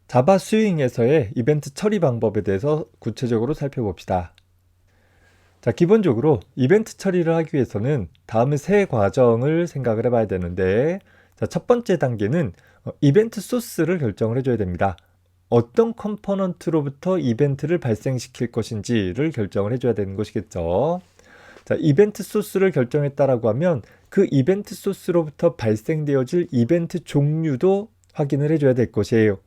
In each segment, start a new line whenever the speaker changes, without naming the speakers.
자바 스윙에서의 이벤트 처리 방법에 대해서 구체적으로 살펴봅시다. 자, 기본적으로 이벤트 처리를 하기 위해서는 다음의 세 과정을 생각을 해봐야 되는데, 자, 첫 번째 단계는 이벤트 소스를 결정을 해줘야 됩니다. 어떤 컴포넌트로부터 이벤트를 발생시킬 것인지를 결정을 해줘야 되는 것이겠죠. 자, 이벤트 소스를 결정했다라고 하면 그 이벤트 소스로부터 발생되어질 이벤트 종류도 확인을 해줘야 될 것이에요.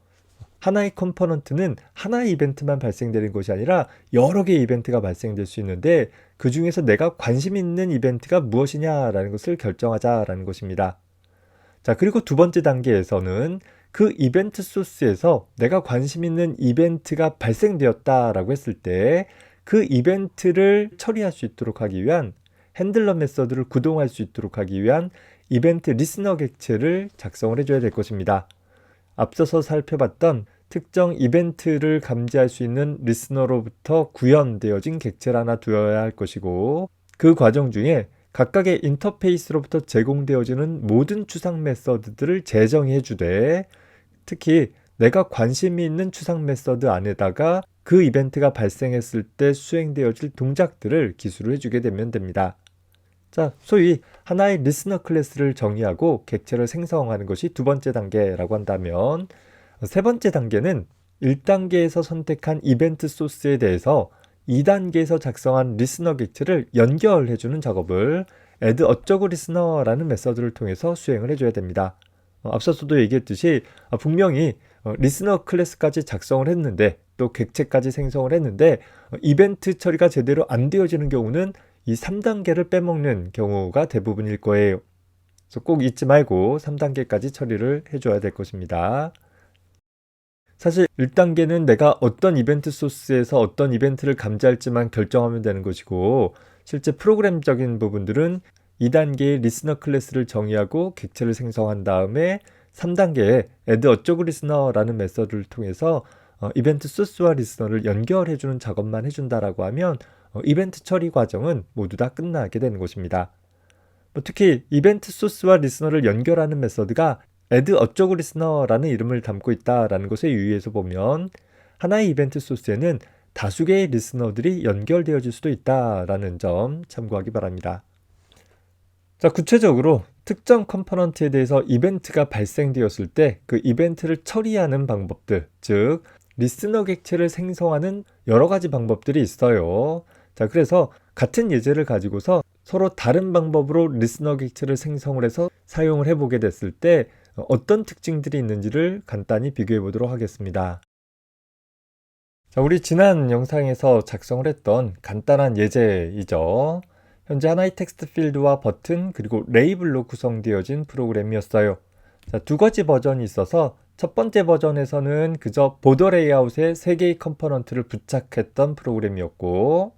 하나의 컴포넌트는 하나의 이벤트만 발생되는 것이 아니라 여러 개의 이벤트가 발생될 수 있는데, 그 중에서 내가 관심 있는 이벤트가 무엇이냐라는 것을 결정하자라는 것입니다. 자, 그리고 두 번째 단계에서는 그 이벤트 소스에서 내가 관심 있는 이벤트가 발생되었다라고 했을 때 그 이벤트를 처리할 수 있도록 하기 위한 핸들러 메서드를 구동할 수 있도록 하기 위한 이벤트 리스너 객체를 작성을 해줘야 될 것입니다. 앞서서 살펴봤던 특정 이벤트를 감지할 수 있는 리스너로부터 구현되어진 객체를 하나 두어야 할 것이고, 그 과정 중에 각각의 인터페이스로부터 제공되어지는 모든 추상 메서드들을 재정해 주되, 특히 내가 관심이 있는 추상 메서드 안에다가 그 이벤트가 발생했을 때 수행되어질 동작들을 기술을 해주게 되면 됩니다. 자, 소위 하나의 리스너 클래스를 정의하고 객체를 생성하는 것이 두 번째 단계라고 한다면, 세 번째 단계는 1단계에서 선택한 이벤트 소스에 대해서 2단계에서 작성한 리스너 객체를 연결해주는 작업을 add 어쩌고 리스너라는 메서드를 통해서 수행을 해줘야 됩니다. 앞서서도 얘기했듯이 분명히 리스너 클래스까지 작성을 했는데, 또 객체까지 생성을 했는데 이벤트 처리가 제대로 안 되어지는 경우는 이 3단계를 빼먹는 경우가 대부분일 거예요. 그래서 꼭 잊지 말고 3단계까지 처리를 해줘야 될 것입니다. 사실 1단계는 내가 어떤 이벤트 소스에서 어떤 이벤트를 감지할지만 결정하면 되는 것이고, 실제 프로그램적인 부분들은 2단계의 리스너 클래스를 정의하고 객체를 생성한 다음에 3단계에 add 어쩌고 리스너라는 메서드를 통해서 이벤트 소스와 리스너를 연결해주는 작업만 해준다라고 하면 이벤트 처리 과정은 모두 다 끝나게 되는 것입니다. 특히 이벤트 소스와 리스너를 연결하는 메서드가 add 어쩌고 리스너라는 이름을 담고 있다라는 것에 유의해서 보면 하나의 이벤트 소스에는 다수 개의 리스너들이 연결되어질 수도 있다라는 점 참고하기 바랍니다. 자, 구체적으로 특정 컴포넌트에 대해서 이벤트가 발생되었을 때 그 이벤트를 처리하는 방법들, 즉 리스너 객체를 생성하는 여러 가지 방법들이 있어요. 자, 그래서 같은 예제를 가지고서 서로 다른 방법으로 리스너 객체를 생성을 해서 사용을 해보게 됐을 때 어떤 특징들이 있는지를 간단히 비교해 보도록 하겠습니다. 자, 우리 지난 영상에서 작성을 했던 간단한 예제이죠. 현재 하나의 텍스트 필드와 버튼 그리고 레이블로 구성되어진 프로그램이었어요. 자, 두 가지 버전이 있어서 첫 번째 버전에서는 그저 보더 레이아웃에 3개의 컴포넌트를 부착했던 프로그램이었고,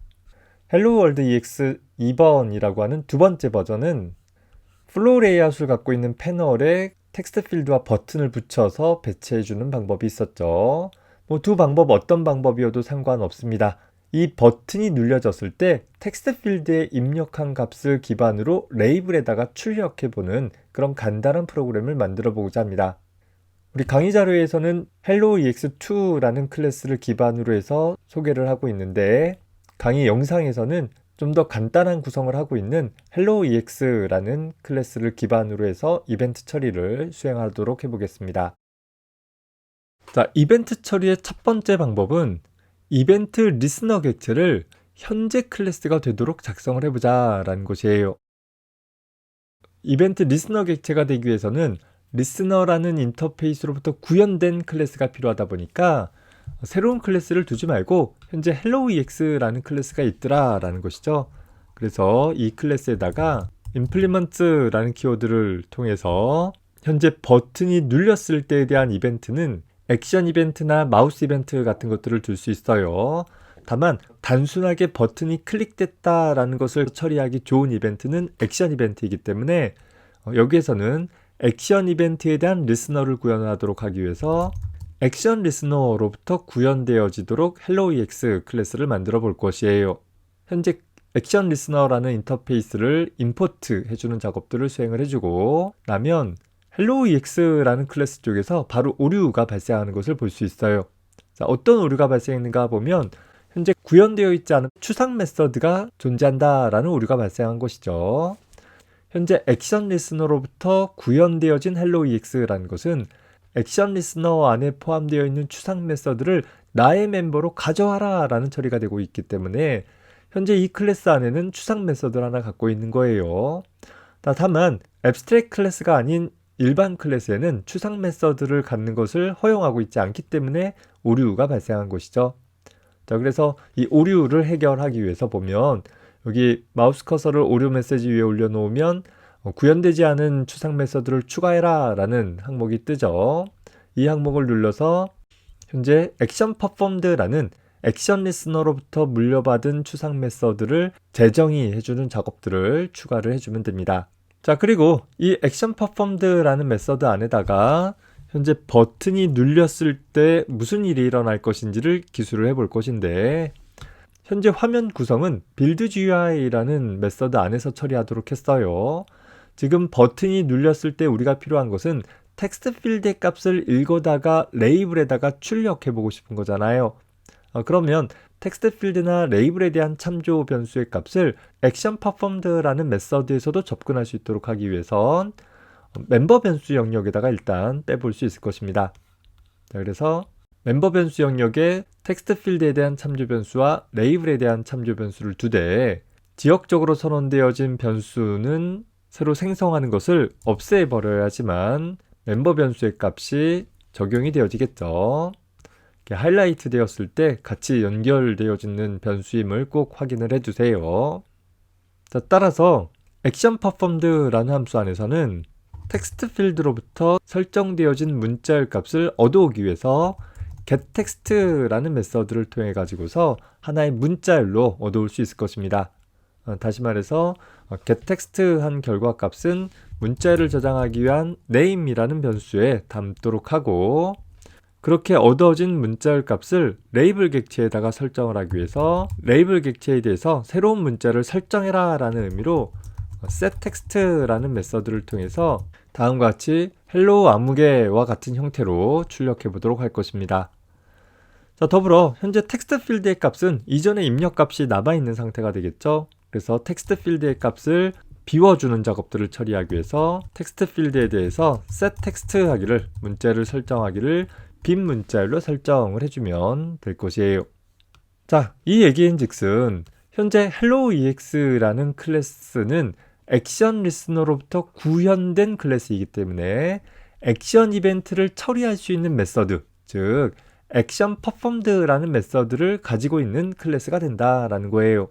헬로 월드 EX 2번이라고 하는 두 번째 버전은 플로우 레이아웃을 갖고 있는 패널에 텍스트 필드와 버튼을 붙여서 배치해주는 방법이 있었죠. 두 방법 어떤 방법이어도 상관없습니다. 이 버튼이 눌려졌을 때 텍스트 필드에 입력한 값을 기반으로 레이블에다가 출력해보는 그런 간단한 프로그램을 만들어 보고자 합니다. 우리 강의 자료에서는 hello ex2라는 클래스를 기반으로 해서 소개를 하고 있는데, 강의 영상에서는 좀 더 간단한 구성을 하고 있는 hello ex라는 클래스를 기반으로 해서 이벤트 처리를 수행하도록 해보겠습니다. 자, 이벤트 처리의 첫 번째 방법은 이벤트 리스너 객체를 현재 클래스가 되도록 작성을 해보자 라는 것이에요. 이벤트 리스너 객체가 되기 위해서는 리스너라는 인터페이스로부터 구현된 클래스가 필요하다 보니까 새로운 클래스를 두지 말고 현재 helloex라는 클래스가 있더라 라는 것이죠. 그래서 이 클래스에다가 implement라는 키워드를 통해서 현재 버튼이 눌렸을 때에 대한 이벤트는 액션 이벤트나 마우스 이벤트 같은 것들을 둘 수 있어요. 다만 단순하게 버튼이 클릭됐다라는 것을 처리하기 좋은 이벤트는 액션 이벤트이기 때문에 여기에서는 액션 이벤트에 대한 리스너를 구현하도록 하기 위해서 액션 리스너로부터 구현되어지도록 helloex 클래스를 만들어 볼 것이에요. 현재 액션 리스너라는 인터페이스를 임포트 해주는 작업들을 수행을 해주고 나면 helloex라는 클래스 쪽에서 바로 오류가 발생하는 것을 볼 수 있어요. 자, 어떤 오류가 발생했는가 보면 현재 구현되어 있지 않은 추상 메서드가 존재한다라는 오류가 발생한 것이죠. 현재 액션 리스너로부터 구현되어진 helloex라는 것은 액션 리스너 안에 포함되어 있는 추상 메서드를 나의 멤버로 가져와라 라는 처리가 되고 있기 때문에 현재 이 클래스 안에는 추상 메서드를 하나 갖고 있는 거예요. 다만 abstract 클래스가 아닌 일반 클래스에는 추상 메서드를 갖는 것을 허용하고 있지 않기 때문에 오류가 발생한 것이죠. 자, 그래서 이 오류를 해결하기 위해서 보면 여기 마우스 커서를 오류 메시지 위에 올려놓으면 구현되지 않은 추상 메서드를 추가해라 라는 항목이 뜨죠. 이 항목을 눌러서 현재 액션 퍼폼드라는 액션 리스너로부터 물려받은 추상 메서드를 재정의 해주는 작업들을 추가를 해주면 됩니다. 자, 그리고 이 액션 퍼폼드라는 메서드 안에다가 현재 버튼이 눌렸을 때 무슨 일이 일어날 것인지를 기술을 해볼 것인데, 현재 화면 구성은 buildGUI라는 메서드 안에서 처리하도록 했어요. 지금 버튼이 눌렸을 때 우리가 필요한 것은 텍스트 필드의 값을 읽어다가 레이블에다가 출력해 보고 싶은 거잖아요. 그러면 텍스트 필드나 레이블에 대한 참조 변수의 값을 액션 퍼폼드라는 메서드에서도 접근할 수 있도록 하기 위해선 멤버 변수 영역에다가 일단 빼볼 수 있을 것입니다. 자, 그래서 멤버 변수 영역에 텍스트 필드에 대한 참조 변수와 레이블에 대한 참조 변수를 두되 지역적으로 선언되어진 변수는 새로 생성하는 것을 없애버려야 하지만 멤버 변수의 값이 적용이 되어지겠죠. 하이라이트 되었을 때 같이 연결되어지는 변수임을 꼭 확인을 해주세요. 자, 따라서 액션 퍼폼드라는 함수 안에서는 텍스트 필드로부터 설정되어진 문자열 값을 얻어오기 위해서 getText라는 메서드를 통해 가지고서 하나의 문자열로 얻어올 수 있을 것입니다. 다시 말해서 getText 한 결과 값은 문자열을 저장하기 위한 name이라는 변수에 담도록 하고, 그렇게 얻어진 문자열 값을 레이블 객체에다가 설정을 하기 위해서 레이블 객체에 대해서 새로운 문자를 설정해라 라는 의미로 setText라는 메서드를 통해서 다음과 같이 hello 아무개와 같은 형태로 출력해 보도록 할 것입니다. 자, 더불어 현재 텍스트 필드의 값은 이전의 입력 값이 남아있는 상태가 되겠죠. 그래서 텍스트 필드의 값을 비워주는 작업들을 처리하기 위해서 텍스트 필드에 대해서 setText 하기를, 문자를 설정하기를 빈 문자열로 설정을 해주면 될 것이에요. 자, 이 얘기인 즉슨 현재 helloex라는 클래스는 액션 리스너로부터 구현된 클래스이기 때문에 액션 이벤트를 처리할 수 있는 메서드, 즉 액션 퍼폼드라는 메서드를 가지고 있는 클래스가 된다라는 거예요.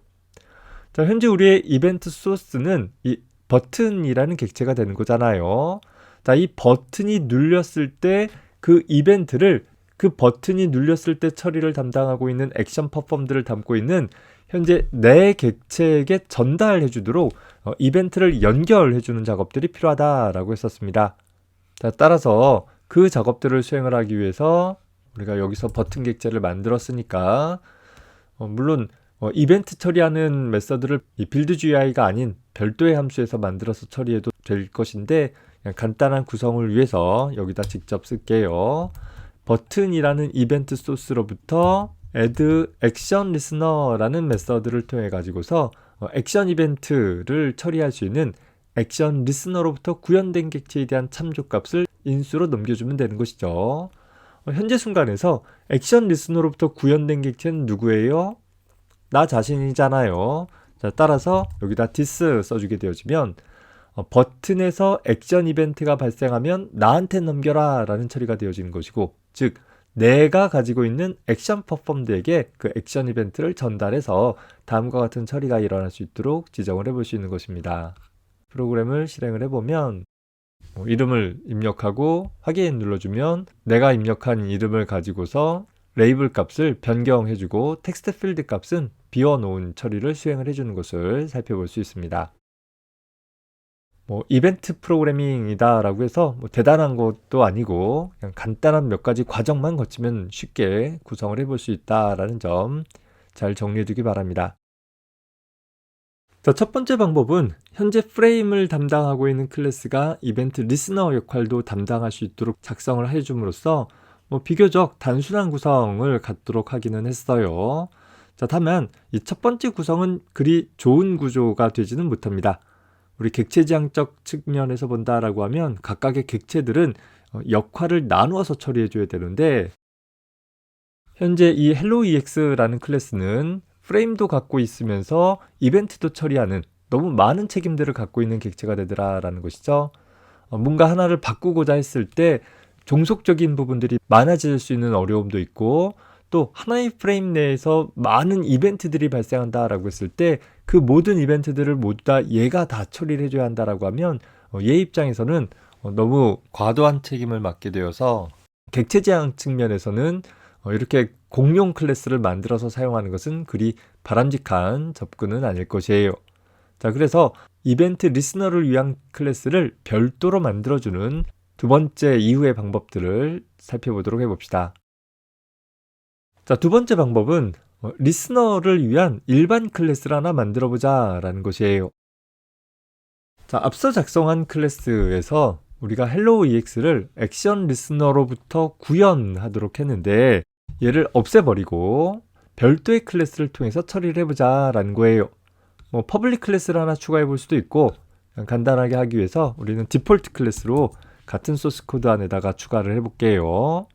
자, 현재 우리의 이벤트 소스는 이 버튼이라는 객체가 되는 거잖아요. 자, 이 버튼이 눌렸을 때 그 이벤트를 그 버튼이 눌렸을 때 처리를 담당하고 있는 액션 퍼폼드를 담고 있는 현재 내 객체에게 전달해 주도록 이벤트를 연결해 주는 작업들이 필요하다라고 했었습니다. 자, 따라서 그 작업들을 수행을 하기 위해서 우리가 여기서 버튼 객체를 만들었으니까 물론 이벤트 처리하는 메서드를 이 buildGUI가 아닌 별도의 함수에서 만들어서 처리해도 될 것인데, 그냥 간단한 구성을 위해서 여기다 직접 쓸게요. 버튼이라는 이벤트 소스로부터 add action listener라는 메서드를 통해 가지고서 액션 이벤트를 처리할 수 있는 액션 리스너로부터 구현된 객체에 대한 참조값을 인수로 넘겨주면 되는 것이죠. 현재 순간에서 액션 리스너로부터 구현된 객체는 누구예요? 나 자신이잖아요. 자, 따라서 여기다 this 써주게 되어지면 버튼에서 액션 이벤트가 발생하면 나한테 넘겨라 라는 처리가 되어지는 것이고, 즉 내가 가지고 있는 액션 퍼폼드에게 그 액션 이벤트를 전달해서 다음과 같은 처리가 일어날 수 있도록 지정을 해볼 수 있는 것입니다. 프로그램을 실행을 해보면 이름을 입력하고 확인 눌러주면 내가 입력한 이름을 가지고서 레이블 값을 변경해주고 텍스트 필드 값은 비워놓은 처리를 수행을 해주는 것을 살펴볼 수 있습니다. 이벤트 프로그래밍이다 라고 해서 대단한 것도 아니고 그냥 간단한 몇 가지 과정만 거치면 쉽게 구성을 해볼 수 있다라는 점 잘 정리해 두기 바랍니다. 자, 첫 번째 방법은 현재 프레임을 담당하고 있는 클래스가 이벤트 리스너 역할도 담당할 수 있도록 작성을 해줌으로써 비교적 단순한 구성을 갖도록 하기는 했어요. 자, 다만 이 첫 번째 구성은 그리 좋은 구조가 되지는 못합니다. 우리 객체지향적 측면에서 본다라고 하면 각각의 객체들은 역할을 나누어서 처리해줘야 되는데, 현재 이 helloEX라는 클래스는 프레임도 갖고 있으면서 이벤트도 처리하는 너무 많은 책임들을 갖고 있는 객체가 되더라라는 것이죠. 뭔가 하나를 바꾸고자 했을 때 종속적인 부분들이 많아질 수 있는 어려움도 있고, 또 하나의 프레임 내에서 많은 이벤트들이 발생한다라고 했을 때 그 모든 이벤트들을 모두 다 얘가 다 처리를 해줘야 한다라고 하면 얘 입장에서는 너무 과도한 책임을 맡게 되어서 객체 제한 측면에서는 이렇게 공용 클래스를 만들어서 사용하는 것은 그리 바람직한 접근은 아닐 것이에요. 자, 그래서 이벤트 리스너를 위한 클래스를 별도로 만들어주는 두 번째 이후의 방법들을 살펴보도록 해봅시다. 자, 두 번째 방법은 리스너를 위한 일반 클래스를 하나 만들어보자 라는 것이에요. 자, 앞서 작성한 클래스에서 우리가 helloEX를 액션 리스너로부터 구현하도록 했는데 얘를 없애버리고 별도의 클래스를 통해서 처리를 해보자 라는 거예요. 퍼블릭 클래스를 하나 추가해 볼 수도 있고, 간단하게 하기 위해서 우리는 디폴트 클래스로 같은 소스 코드 안에다가 추가를 해볼게요.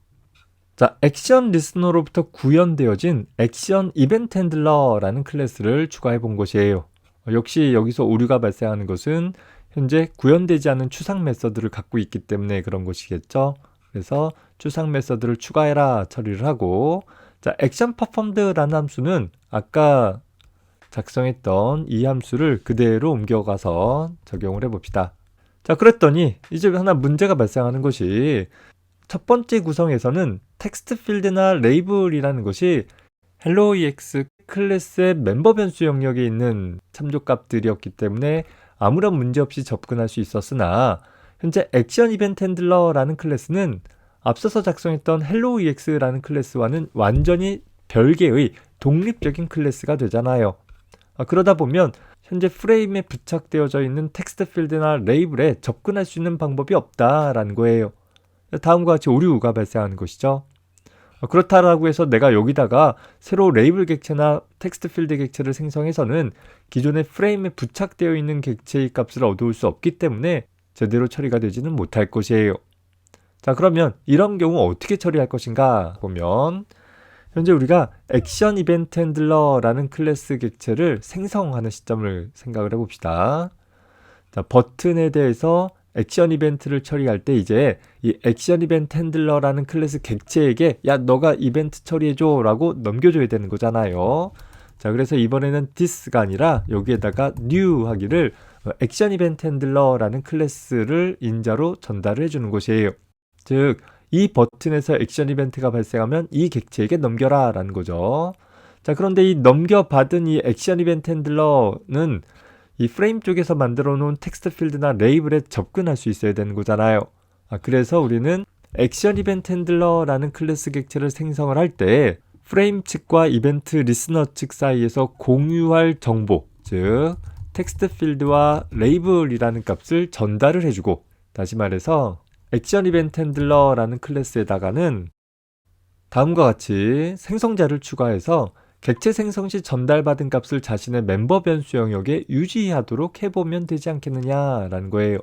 자, 액션 리스너로부터 구현되어진 액션 이벤트 핸들러라는 클래스를 추가해 본 것이에요. 역시 여기서 오류가 발생하는 것은 현재 구현되지 않은 추상 메서드를 갖고 있기 때문에 그런 것이겠죠. 그래서 추상 메서드를 추가해라 처리를 하고, 자, 액션 퍼폼드라는 함수는 아까 작성했던 이 함수를 그대로 옮겨가서 적용을 해봅시다. 자, 그랬더니 이제 하나 문제가 발생하는 것이, 첫 번째 구성에서는 텍스트 필드나 레이블이라는 것이 helloEX 클래스의 멤버 변수 영역에 있는 참조값들이었기 때문에 아무런 문제 없이 접근할 수 있었으나, 현재 액션 이벤트 핸들러라는 클래스는 앞서서 작성했던 helloEX라는 클래스와는 완전히 별개의 독립적인 클래스가 되잖아요. 그러다 보면 현재 프레임에 부착되어져 있는 텍스트 필드나 레이블에 접근할 수 있는 방법이 없다라는 거예요. 다음과 같이 오류가 발생하는 것이죠. 그렇다라고 해서 내가 여기다가 새로 레이블 객체나 텍스트 필드 객체를 생성해서는 기존의 프레임에 부착되어 있는 객체의 값을 얻을 수 없기 때문에 제대로 처리가 되지는 못할 것이에요. 자, 그러면 이런 경우 어떻게 처리할 것인가 보면, 현재 우리가 액션 이벤트 핸들러라는 클래스 객체를 생성하는 시점을 생각을 해봅시다. 자, 버튼에 대해서 액션 이벤트를 처리할 때 이제 이 액션 이벤트 핸들러라는 클래스 객체에게 야, 너가 이벤트 처리해줘 라고 넘겨줘야 되는 거잖아요. 자, 그래서 이번에는 this가 아니라 여기에다가 new 하기를 액션 이벤트 핸들러라는 클래스를 인자로 전달을 해주는 것이에요. 즉, 이 버튼에서 액션 이벤트가 발생하면 이 객체에게 넘겨라 라는 거죠. 자, 그런데 이 넘겨받은 이 액션 이벤트 핸들러는 이 프레임 쪽에서 만들어 놓은 텍스트 필드나 레이블에 접근할 수 있어야 되는 거잖아요. 그래서 우리는 액션 이벤트 핸들러라는 클래스 객체를 생성을 할 때 프레임 측과 이벤트 리스너 측 사이에서 공유할 정보, 즉 텍스트 필드와 레이블이라는 값을 전달을 해주고, 다시 말해서 액션 이벤트 핸들러라는 클래스에다가는 다음과 같이 생성자를 추가해서 객체 생성 시 전달받은 값을 자신의 멤버 변수 영역에 유지하도록 해보면 되지 않겠느냐라는 거예요.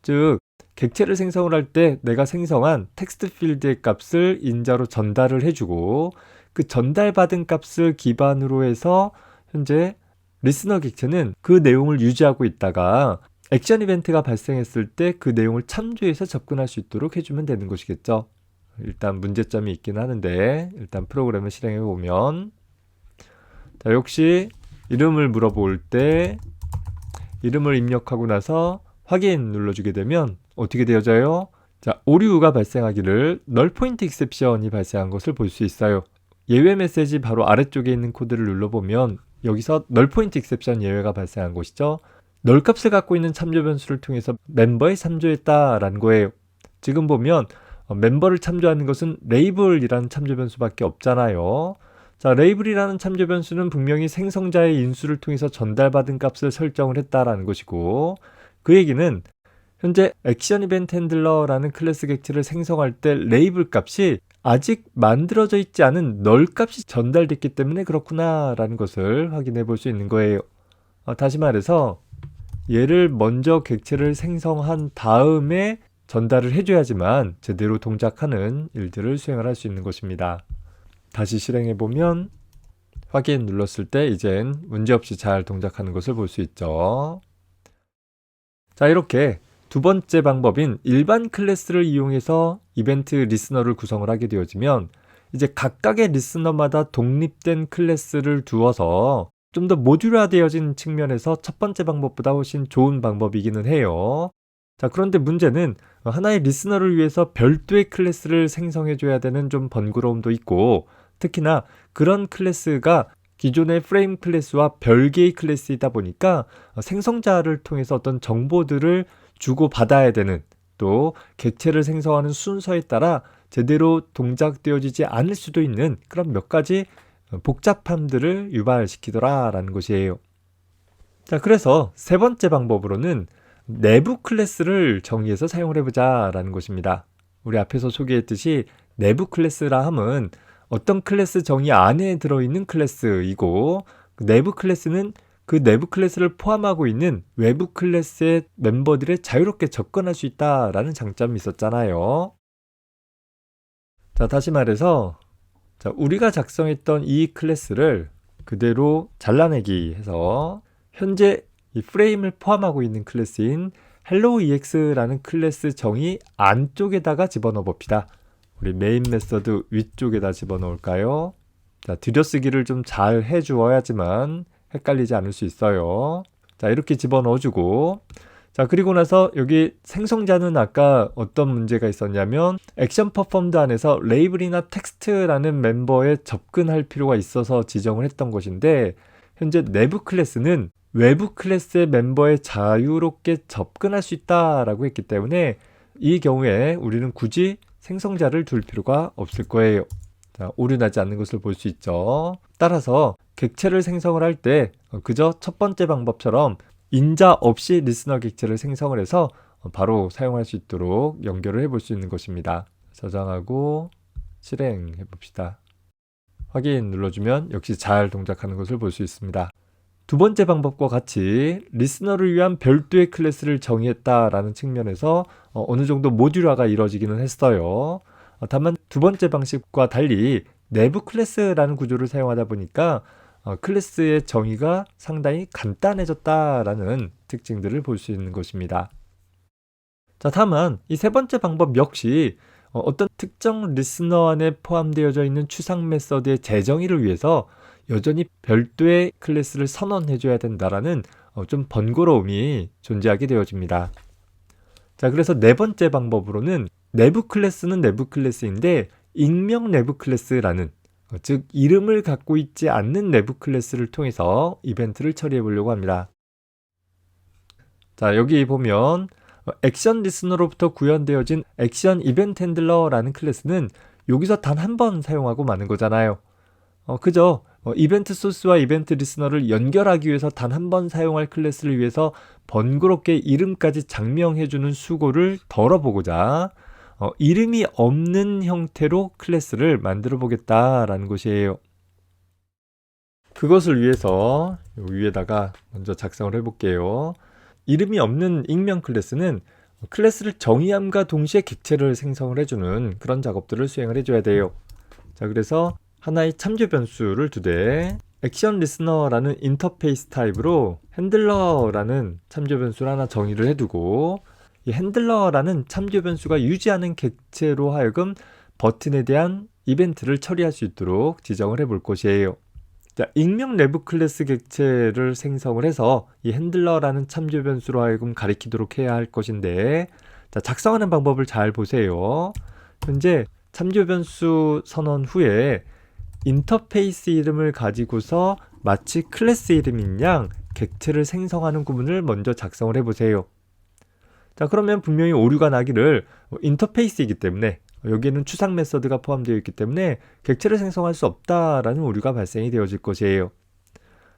즉, 객체를 생성을 할 때 내가 생성한 텍스트 필드의 값을 인자로 전달을 해주고, 그 전달받은 값을 기반으로 해서 현재 리스너 객체는 그 내용을 유지하고 있다가 액션 이벤트가 발생했을 때 그 내용을 참조해서 접근할 수 있도록 해주면 되는 것이겠죠. 일단 문제점이 있긴 하는데 일단 프로그램을 실행해 보면, 자, 역시 이름을 물어볼 때 이름을 입력하고 나서 확인 눌러주게 되면 어떻게 되어져요? 자, 오류가 발생하기를 null point exception이 발생한 것을 볼 수 있어요. 예외 메시지 바로 아래쪽에 있는 코드를 눌러보면 여기서 null point exception 예외가 발생한 것이죠. null 값을 갖고 있는 참조 변수를 통해서 멤버에 참조했다라는 거예요. 지금 보면 멤버를 참조하는 것은 레이블이라는 참조 변수밖에 없잖아요. 자, 레이블이라는 참조 변수는 분명히 생성자의 인수를 통해서 전달받은 값을 설정을 했다라는 것이고, 그 얘기는 현재 액션 이벤트 핸들러라는 클래스 객체를 생성할 때 레이블 값이 아직 만들어져 있지 않은 널 값이 전달됐기 때문에 그렇구나 라는 것을 확인해 볼 수 있는 거예요. 다시 말해서 얘를 먼저 객체를 생성한 다음에 전달을 해줘야지만 제대로 동작하는 일들을 수행을 할 수 있는 것입니다. 다시 실행해 보면 확인 눌렀을 때 이젠 문제없이 잘 동작하는 것을 볼 수 있죠. 자, 이렇게 두 번째 방법인 일반 클래스를 이용해서 이벤트 리스너를 구성을 하게 되어지면 이제 각각의 리스너마다 독립된 클래스를 두어서 좀 더 모듈화되어진 측면에서 첫 번째 방법보다 훨씬 좋은 방법이기는 해요. 자, 그런데 문제는 하나의 리스너를 위해서 별도의 클래스를 생성해줘야 되는 좀 번거로움도 있고, 특히나 그런 클래스가 기존의 프레임 클래스와 별개의 클래스이다 보니까 생성자를 통해서 어떤 정보들을 주고받아야 되는, 또 객체를 생성하는 순서에 따라 제대로 동작되어지지 않을 수도 있는 그런 몇 가지 복잡함들을 유발시키더라라는 것이에요. 자, 그래서 세 번째 방법으로는 내부 클래스를 정의해서 사용을 해보자 라는 것입니다. 우리 앞에서 소개했듯이 내부 클래스라 함은 어떤 클래스 정의 안에 들어있는 클래스이고, 내부 클래스는 그 내부 클래스를 포함하고 있는 외부 클래스의 멤버들에 자유롭게 접근할 수 있다라는 장점이 있었잖아요. 자, 다시 말해서 자, 우리가 작성했던 이 클래스를 그대로 잘라내기 해서 현재 이 프레임을 포함하고 있는 클래스인 helloex라는 클래스 정의 안쪽에다가 집어넣어 봅시다. 우리 메인 메서드 위쪽에다 집어넣을까요? 자, 들여쓰기를 좀 잘 해주어야지만 헷갈리지 않을 수 있어요. 자, 이렇게 집어넣어주고, 자, 그리고 나서 여기 생성자는 아까 어떤 문제가 있었냐면 액션 퍼폼드 안에서 레이블이나 텍스트라는 멤버에 접근할 필요가 있어서 지정을 했던 것인데, 현재 내부 클래스는 외부 클래스의 멤버에 자유롭게 접근할 수 있다라고 했기 때문에 이 경우에 우리는 굳이 생성자를 둘 필요가 없을 거예요. 자, 오류나지 않는 것을 볼 수 있죠. 따라서 객체를 생성을 할 때 그저 첫 번째 방법처럼 인자 없이 리스너 객체를 생성을 해서 바로 사용할 수 있도록 연결을 해볼 수 있는 것입니다. 저장하고 실행해 봅시다. 확인 눌러주면 역시 잘 동작하는 것을 볼 수 있습니다. 두 번째 방법과 같이 리스너를 위한 별도의 클래스를 정의했다라는 측면에서 어느 정도 모듈화가 이루어지기는 했어요. 다만 두 번째 방식과 달리 내부 클래스라는 구조를 사용하다 보니까 클래스의 정의가 상당히 간단해졌다라는 특징들을 볼 수 있는 것입니다. 자, 다만 이 세 번째 방법 역시 어떤 특정 리스너 안에 포함되어져 있는 추상 메서드의 재정의를 위해서 여전히 별도의 클래스를 선언해줘야 된다라는 좀 번거로움이 존재하게 되어집니다. 자, 그래서 네 번째 방법으로는 내부 클래스는 내부 클래스인데 익명 내부 클래스라는, 즉 이름을 갖고 있지 않는 내부 클래스를 통해서 이벤트를 처리해 보려고 합니다. 자, 여기 보면 액션 리스너로부터 구현되어진 액션 이벤트 핸들러라는 클래스는 여기서 단 한 번 사용하고 마는 거잖아요. 그저 이벤트 소스와 이벤트 리스너를 연결하기 위해서 단 한 번 사용할 클래스를 위해서 번거롭게 이름까지 장명해주는 수고를 덜어보고자 이름이 없는 형태로 클래스를 만들어 보겠다라는 것이에요. 그것을 위해서 여기 위에다가 먼저 작성을 해볼게요. 이름이 없는 익명 클래스는 클래스를 정의함과 동시에 객체를 생성을 해주는 그런 작업들을 수행을 해줘야 돼요. 자, 그래서 하나의 참조 변수를 두되 액션 리스너라는 인터페이스 타입으로 핸들러라는 참조 변수를 하나 정의를 해두고, 이 핸들러라는 참조 변수가 유지하는 객체로 하여금 버튼에 대한 이벤트를 처리할 수 있도록 지정을 해볼 것이에요. 자, 익명 내부 클래스 객체를 생성을 해서 이 핸들러라는 참조 변수로 하여금 가리키도록 해야 할 것인데, 자, 작성하는 방법을 잘 보세요. 현재 참조 변수 선언 후에 인터페이스 이름을 가지고서 마치 클래스 이름인 양 객체를 생성하는 구문을 먼저 작성을 해보세요. 자, 그러면 분명히 오류가 나기를 인터페이스이기 때문에 여기에는 추상 메서드가 포함되어 있기 때문에 객체를 생성할 수 없다라는 오류가 발생이 되어질 것이에요.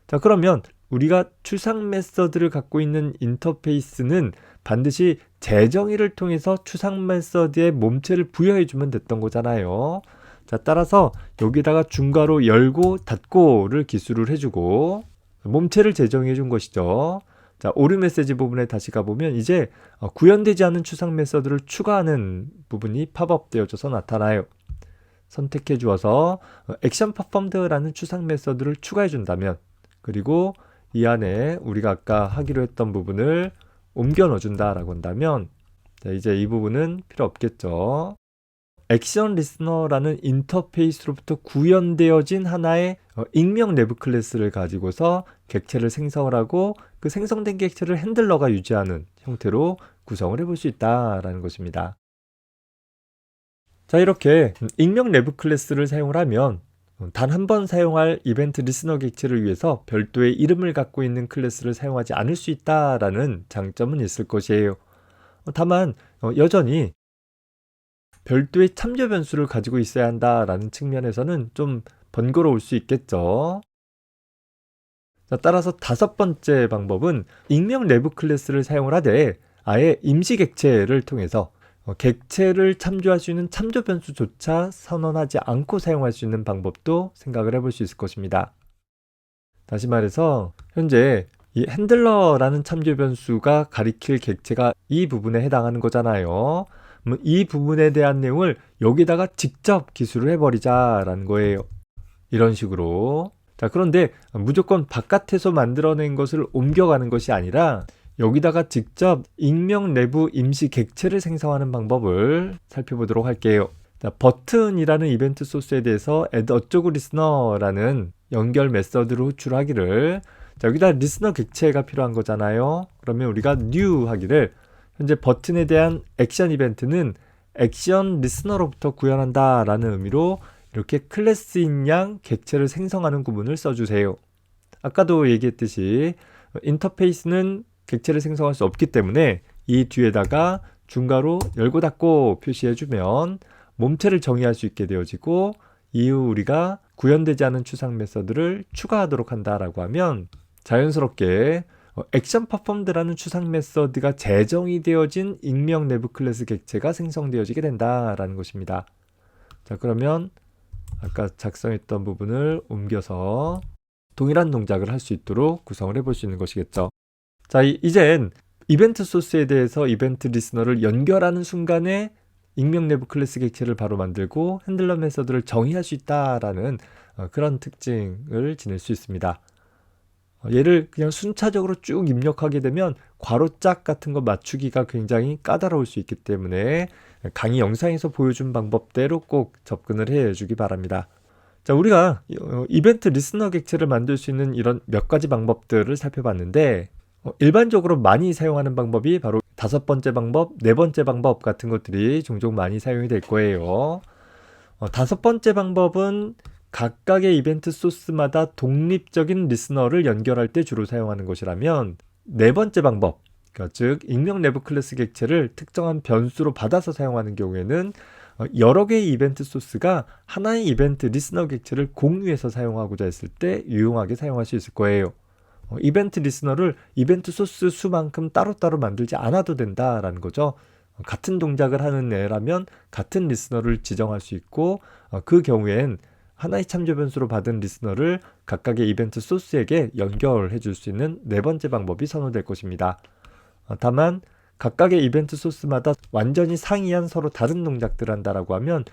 자, 그러면 우리가 추상 메서드를 갖고 있는 인터페이스는 반드시 재정의를 통해서 추상 메서드의 몸체를 부여해주면 됐던 거잖아요. 자, 따라서 여기다가 중괄호 열고 닫고를 기술을 해주고 몸체를 재정의해 준 것이죠. 자, 오류 메시지 부분에 다시 가보면 이제 구현되지 않은 추상 메서드를 추가하는 부분이 팝업 되어져서 나타나요. 선택해 주어서 액션 퍼폼드라는 추상 메서드를 추가해 준다면, 그리고 이 안에 우리가 아까 하기로 했던 부분을 옮겨 넣어준다라고 한다면, 자, 이제 이 부분은 필요 없겠죠. 액션 리스너라는 인터페이스로부터 구현되어진 하나의 익명 내부 클래스를 가지고서 객체를 생성을 하고 그 생성된 객체를 핸들러가 유지하는 형태로 구성을 해볼 수 있다라는 것입니다. 자, 이렇게 익명 내부 클래스를 사용을 하면 단 한 번 사용할 이벤트 리스너 객체를 위해서 별도의 이름을 갖고 있는 클래스를 사용하지 않을 수 있다라는 장점은 있을 것이에요. 다만 여전히 별도의 참조 변수를 가지고 있어야 한다라는 측면에서는 좀 번거로울 수 있겠죠. 자, 따라서 5번째 방법은 익명 내부 클래스를 사용을 하되 아예 임시 객체를 통해서 객체를 참조할 수 있는 참조 변수조차 선언하지 않고 사용할 수 있는 방법도 생각을 해볼 수 있을 것입니다. 다시 말해서 현재 이 핸들러라는 참조 변수가 가리킬 객체가 이 부분에 해당하는 거잖아요. 이 부분에 대한 내용을 여기다가 직접 기술을 해버리자라는 거예요. 이런 식으로. 자, 그런데 무조건 바깥에서 만들어낸 것을 옮겨가는 것이 아니라 여기다가 직접 익명 내부 임시 객체를 생성하는 방법을 살펴보도록 할게요. 자, 버튼이라는 이벤트 소스에 대해서 add 어쩌고 리스너라는 연결 메서드로 호출하기를, 자, 여기다 리스너 객체가 필요한 거잖아요. 그러면 우리가 new 하기를 현재 버튼에 대한 액션 이벤트는 액션 리스너로부터 구현한다 라는 의미로 이렇게 클래스인 양 객체를 생성하는 구문을 써주세요. 아까도 얘기했듯이 인터페이스는 객체를 생성할 수 없기 때문에 이 뒤에다가 중괄호 열고 닫고 표시해주면 몸체를 정의할 수 있게 되어지고, 이후 우리가 구현되지 않은 추상 메서드를 추가하도록 한다라고 하면 자연스럽게 액션 퍼폼드라는 추상 메서드가 재정의 되어진 익명 내부 클래스 객체가 생성되어지게 된다라는 것입니다. 자, 그러면 아까 작성했던 부분을 옮겨서 동일한 동작을 할 수 있도록 구성을 해볼 수 있는 것이겠죠. 자, 이젠 이벤트 소스에 대해서 이벤트 리스너를 연결하는 순간에 익명 내부 클래스 객체를 바로 만들고 핸들러 메서드를 정의할 수 있다라는 그런 특징을 지닐 수 있습니다. 얘를 그냥 순차적으로 쭉 입력하게 되면 괄호짝 같은 거 맞추기가 굉장히 까다로울 수 있기 때문에 강의 영상에서 보여준 방법대로 꼭 접근을 해주기 바랍니다. 자, 우리가 이벤트 리스너 객체를 만들 수 있는 이런 몇 가지 방법들을 살펴봤는데, 일반적으로 많이 사용하는 방법이 바로 5번째 방법, 4번째 방법 같은 것들이 종종 많이 사용이 될 거예요. 5번째 방법은 각각의 이벤트 소스마다 독립적인 리스너를 연결할 때 주로 사용하는 것이라면, 4번째 방법, 그러니까 즉 익명 내부 클래스 객체를 특정한 변수로 받아서 사용하는 경우에는 여러 개의 이벤트 소스가 하나의 이벤트 리스너 객체를 공유해서 사용하고자 했을 때 유용하게 사용할 수 있을 거예요. 이벤트 리스너를 이벤트 소스 수만큼 따로따로 만들지 않아도 된다라는 거죠. 같은 동작을 하는 애라면 같은 리스너를 지정할 수 있고, 그 경우엔 하나의 참조 변수로 받은 리스너를 각각의 이벤트 소스에게 연결해 줄 수 있는 4번째 방법이 선호될 것입니다. 다만 각각의 이벤트 소스마다 완전히 상이한 서로 다른 동작들을 한다라고 하면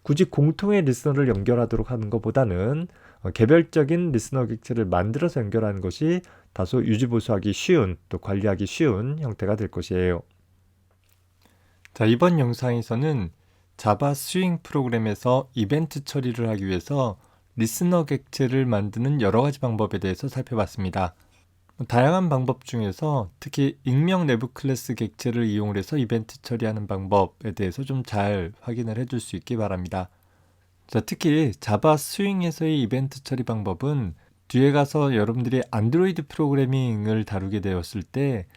굳이 공통의 리스너를 연결하도록 하는 것보다는 개별적인 리스너 객체를 만들어서 연결하는 것이 다소 유지보수하기 쉬운, 또 관리하기 쉬운 형태가 될 것이에요. 자, 이번 영상에서는 자바 스윙 프로그램에서 이벤트 처리를 하기 위해서 리스너 객체를 만드는 여러 가지 방법에 대해서 살펴봤습니다. 다양한 방법 중에서 특히 익명 내부 클래스 객체를 이용해서 이벤트 처리하는 방법에 대해서 좀 잘 확인을 해줄 수 있기 바랍니다. 자, 특히 자바 스윙에서의 이벤트 처리 방법은 뒤에 가서 여러분들이 안드로이드 프로그래밍을 다루게 되었을 때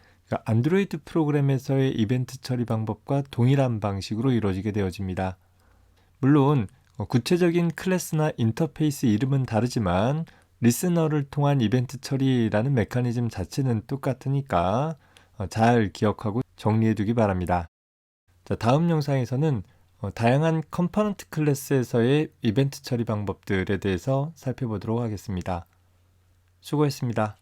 안드로이드 프로그램에서의 이벤트 처리 방법과 동일한 방식으로 이루어지게 되어집니다. 물론 구체적인 클래스나 인터페이스 이름은 다르지만 리스너를 통한 이벤트 처리라는 메커니즘 자체는 똑같으니까 잘 기억하고 정리해 두기 바랍니다. 자, 다음 영상에서는 다양한 컴포넌트 클래스에서의 이벤트 처리 방법들에 대해서 살펴보도록 하겠습니다. 수고했습니다.